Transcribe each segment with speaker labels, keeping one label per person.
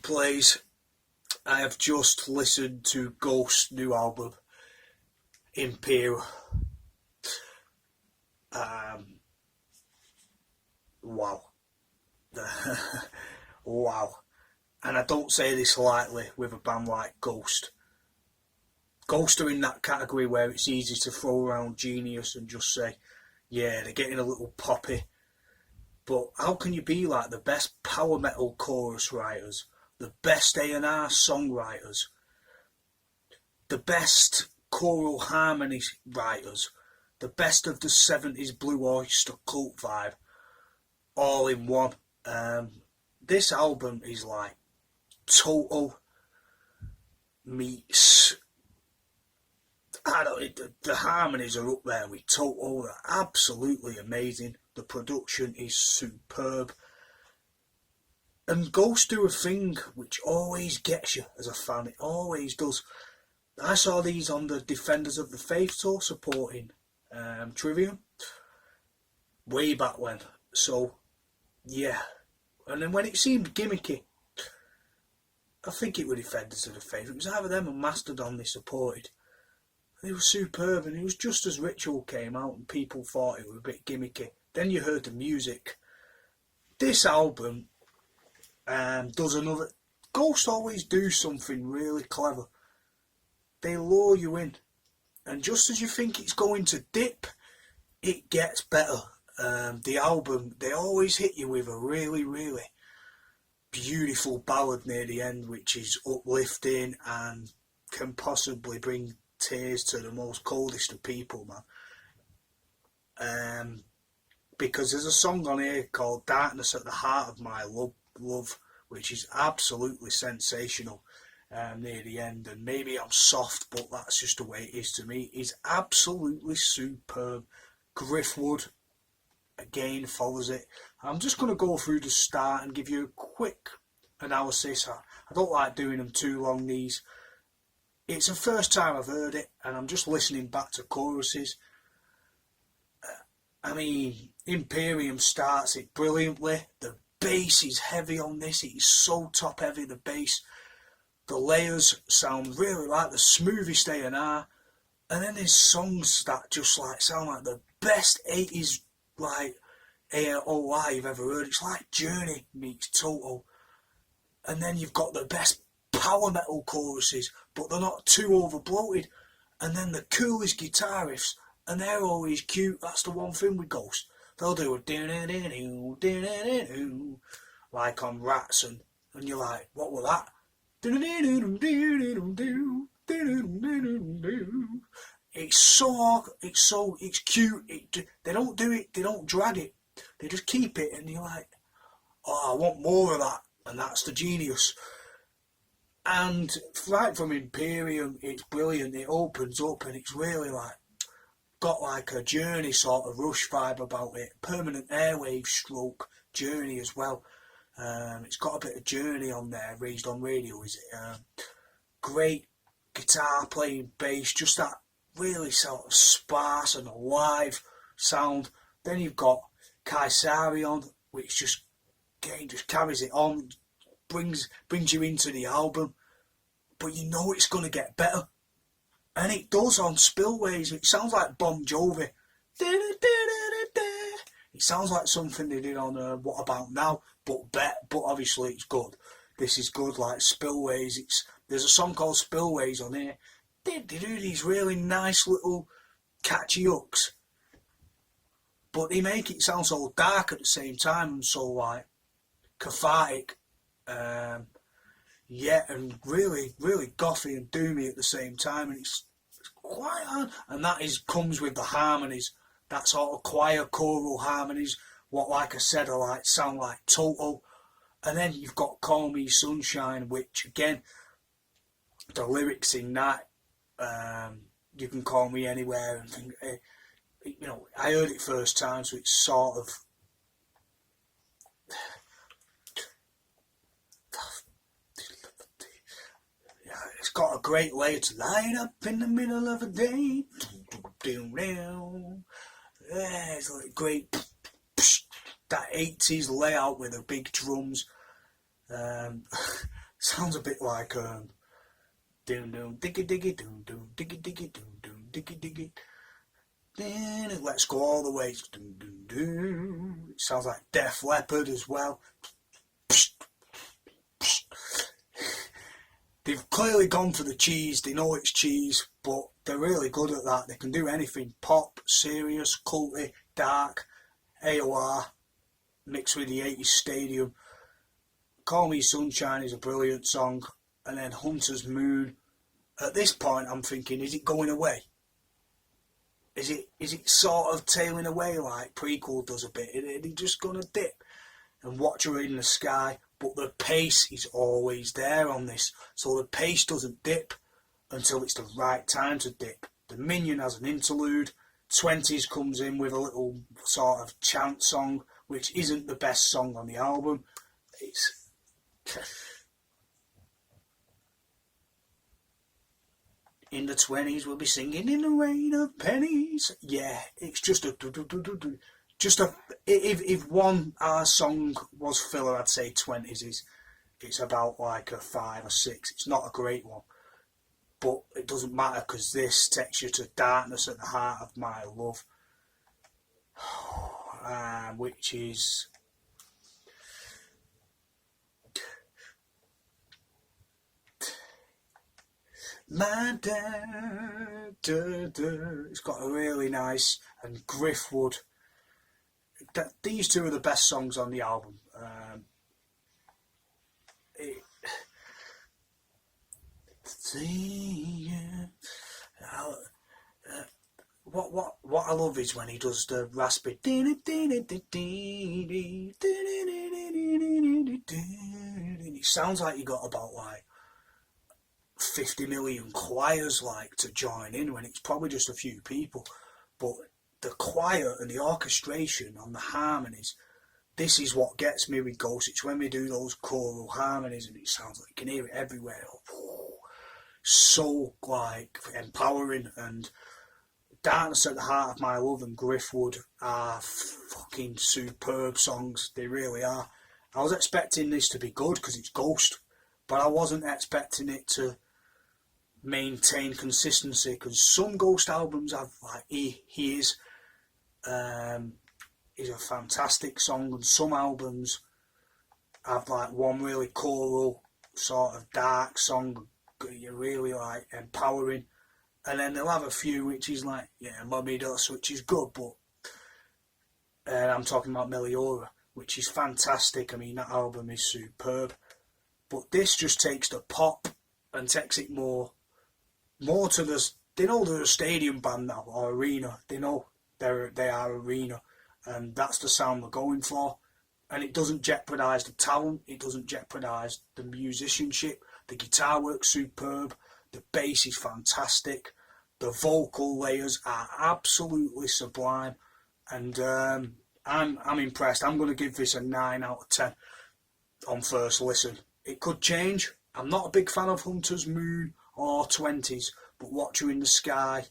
Speaker 1: plays. I have just listened to Ghost's new album, Impera. Wow. Wow. And I don't say this lightly with a band like Ghost. Ghost are in that category where it's easy to throw around genius and just say, yeah, they're getting a little poppy. But how can you be like the best power metal chorus writers, the best A&R songwriters, the best choral harmony writers, the best of the 70s Blue Oyster Cult vibe, all in one? This album is like Total meets, the harmonies are up there with Total. They're absolutely amazing. The production is superb. And Ghost do a thing which always gets you as a fan. It always does. I saw these on the Defenders of the Faith tour supporting Trivium way back when. So, yeah. And then when it seemed gimmicky, I think it was Defenders of the Faith. It was either them or Mastodon they supported. They were superb, and it was just as Ritual came out and people thought it was a bit gimmicky. Then you heard the music. This album does another... Ghost always do something really clever. They lure you in. And just as you think it's going to dip, it gets better. The album, they always hit you with a really, really beautiful ballad near the end, which is uplifting and can possibly bring tears to the most coldest of people, man. Because there's a song on here called Darkness at the Heart of My Love, which is absolutely sensational near the end. And maybe I'm soft, but that's just the way it is to me. It's absolutely superb. Griffwood, again, follows it. I'm just going to go through the start and give you a quick analysis. I don't like doing them too long, these. It's the first time I've heard it, and I'm just listening back to choruses. I mean, Imperium starts it brilliantly. The bass is heavy on this. It is so top heavy, the bass. The layers sound really like the smoothest A&R. And then there's songs that just like sound like the best 80s like AOI you've ever heard. It's like Journey meets Total. And then you've got the best power metal choruses, but they're not too overbloated. And then the coolest guitar riffs, and they're always cute. That's the one thing with Ghost. They'll do a like on Rats, and you're like, what was that? It's cute. They don't do it, they don't drag it. They just keep it, and you're like, oh, I want more of that. And that's the genius. And right from Imperium, it's brilliant. It opens up, and it's really like got like a Journey sort of Rush vibe about it. Permanent Airwave stroke Journey as well. It's got a bit of Journey on there. Raised on Radio, is it? Great guitar playing, bass, just that really sort of sparse and alive sound. Then you've got Kaisarion, which just carries it on, brings you into the album, but you know it's going to get better, and it does on Spillways. It sounds like Bon Jovi. It sounds like something they did on What About Now, but obviously it's good. This is good, like Spillways. There's a song called Spillways on here. They do these really nice little catchy hooks, but they make it sound so dark at the same time, and so like cathartic, and really, really gothy and doomy at the same time, and it's quite hard. And that comes with the harmonies, that sort of choir choral harmonies. What, like I said, sound like Total. And then you've got Call Me Sunshine, which again, the lyrics in that, you can call me anywhere, and think, I heard it first time, so it's sort of. It's got a great layer to light up in the middle of a day. Yeah, it's like great, that 80s layout with the big drums. Sounds a bit like doom doom diggy diggy doom doom diggy diggy doom doom diggy diggy. Then it lets go all the way. Doom doom doom. It sounds like Def Leppard as well. They've clearly gone for the cheese. They know it's cheese, but they're really good at that. They can do anything: pop, serious, culty, dark, AOR, mixed with the 80s stadium. Call Me Sunshine is a brilliant song, and then Hunter's Moon. At this point, I'm thinking, is it going away? Is it sort of tailing away like Prequelle does a bit? Are they just gonna dip and Watch Her in the Sky? But the pace is always there on this, so the pace doesn't dip until it's the right time to dip. The Minion has an interlude. 20s comes in with a little sort of chant song, which isn't the best song on the album. It's in the 20s we'll be singing in the rain of pennies. Yeah, it's just a if one song was filler, I'd say 20s is it's about like a 5 or 6. It's not a great one, but it doesn't matter because this takes you to Darkness at the Heart of My Love, which is my dad. It's got a really nice, and Griffwood. These two are the best songs on the album. What I love is when he does the raspy. It sounds like you got about like 50 million choirs like to join in when it's probably just a few people, but the choir and the orchestration on the harmonies, this is what gets me with Ghost. It's when we do those choral harmonies and it sounds like you can hear it everywhere. So like empowering. And Darkness at the Heart of My Love and Griffwood are fucking superb songs. They really are. I was expecting this to be good because it's Ghost, but I wasn't expecting it to maintain consistency, because some Ghost albums have like He Is a fantastic song, and some albums have like one really choral sort of dark song you really like, empowering, and then they'll have a few which is like Mommy Does, which is good, but I'm talking about Meliora, which is fantastic. I mean, that album is superb, but this just takes the pop and takes it more to the, they know they're a stadium band now, or arena, they know they are arena, and that's the sound they're going for, and it doesn't jeopardise the talent, it doesn't jeopardise the musicianship. The guitar work's superb, the bass is fantastic, the vocal layers are absolutely sublime, and I'm impressed. I'm going to give this a 9 out of 10 on first listen. It could change. I'm not a big fan of Hunter's Moon or 20s, but Watch You in the Sky,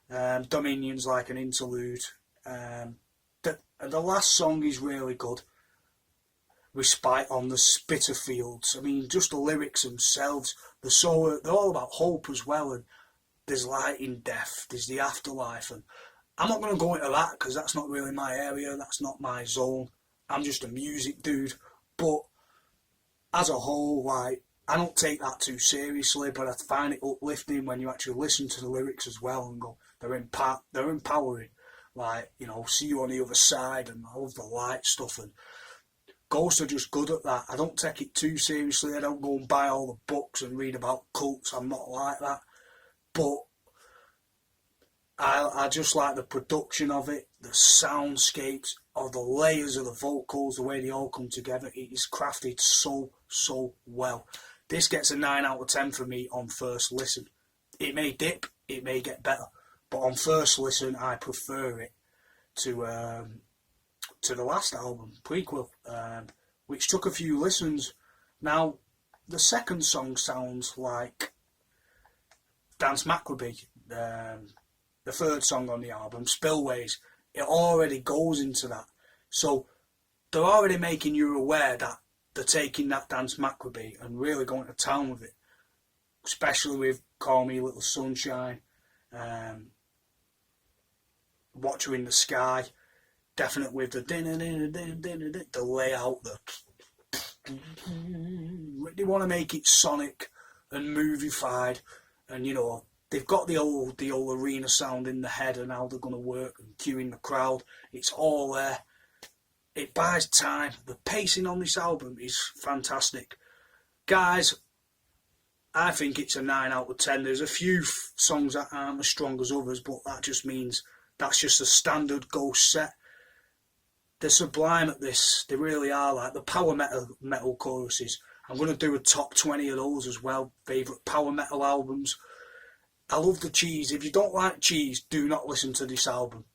Speaker 1: Dominion's like an interlude. The last song is really good. Respite on the Spitalfields. I mean, just the lyrics themselves, they're all about hope as well, and there's light in death, there's the afterlife, and I'm not going to go into that because that's not really my area, that's not my zone. I'm just a music dude, but as a whole, like, I don't take that too seriously, but I find it uplifting when you actually listen to the lyrics as well and go, they're empowering. Like, see you on the other side, and I love the light stuff, and Ghosts are just good at that. I don't take it too seriously. I don't go and buy all the books and read about cults. I'm not like that. But I just like the production of it, the soundscapes, or the layers of the vocals, the way they all come together. It is crafted so well. This gets a 9 out of 10 for me on first listen. It may dip, it may get better, but on first listen, I prefer it to the last album, Prequelle, which took a few listens. Now, the second song sounds like Dance Maccabi, the third song on the album, Spillways. It already goes into that. So they're already making you aware that they're taking that dance macrobee and really going to town with it, especially with Call Me Little Sunshine, Watch Her in the Sky, definitely with the layout, they want to make it sonic and moviefied, and you know, they've got the old arena sound in the head and how they're going to work and cueing the crowd. It's all there. It buys time. The pacing on this album is fantastic. Guys, I think it's a 9 out of 10. There's a few songs that aren't as strong as others, but that just means that's just a standard Ghost set. They're sublime at this. They really are. Like the power metal choruses. I'm going to do a top 20 of those as well. Favourite power metal albums. I love the cheese. If you don't like cheese, do not listen to this album.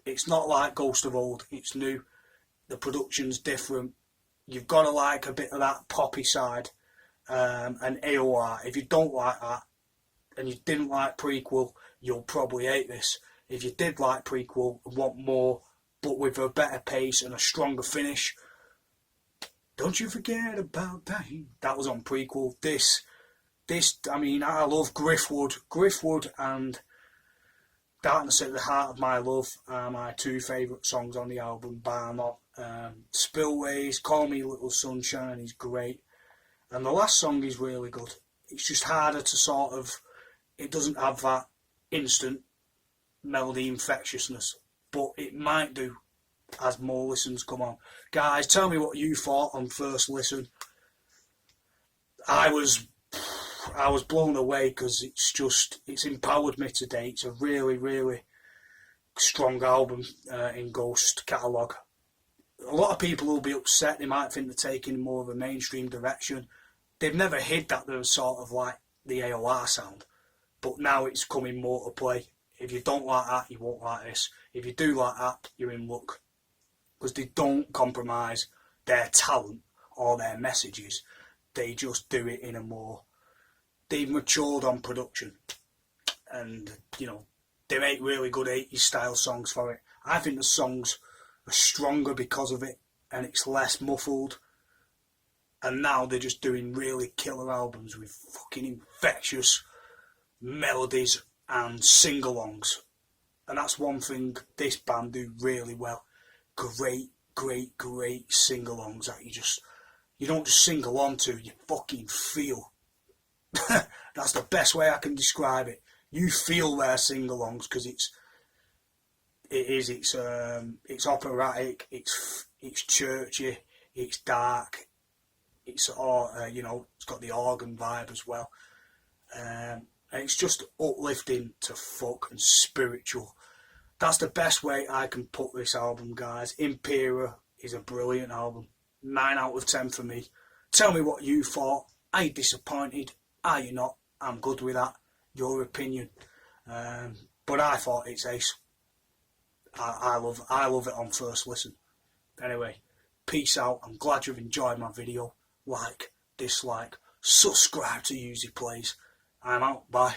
Speaker 1: It's not like Ghost of Old. It's new. The production's different. You've got to like a bit of that poppy side, and AOR. If you don't like that, and you didn't like Prequelle, you'll probably hate this. If you did like Prequelle and want more, but with a better pace and a stronger finish, don't you forget about that. That was on Prequelle. This, I mean, I love Griffwood and Darkness at the Heart of My Love are my two favourite songs on the album, bar none. Spillways, Call Me Little Sunshine is great. And the last song is really good. It's just harder to sort of, it doesn't have that instant melody infectiousness, but it might do as more listens come on. Guys, tell me what you thought on first listen. I was blown away because it's empowered me today. It's a really, really strong album in Ghost catalogue. A lot of people will be upset. They might think they're taking more of a mainstream direction. They've never hid that they're sort of like the AOR sound, but now it's coming more to play. If you don't like that, you won't like this. If you do like that, you're in luck, because they don't compromise their talent or their messages. They just do it in a more, they've matured on production, and you know, they make really good 80s style songs for it. I think the songs are stronger because of it, and it's less muffled. And now they're just doing really killer albums with fucking infectious melodies and sing-alongs. And that's one thing this band do really well. Great sing-alongs that you don't just sing along to, you fucking feel. That's the best way I can describe it. You feel their sing-alongs, because it's operatic, it's churchy, it's dark, it's it's got the organ vibe as well, and it's just uplifting to fuck and spiritual. That's the best way I can put this album, guys. Impera is a brilliant album. 9 out of 10 for me. Tell me what you thought. Are you disappointed? Are you not? I'm good with that. Your opinion. But I thought it's ace. I love it on first listen. Anyway, peace out. I'm glad you've enjoyed my video. Like, dislike, subscribe to Uzi Plays. I'm out. Bye.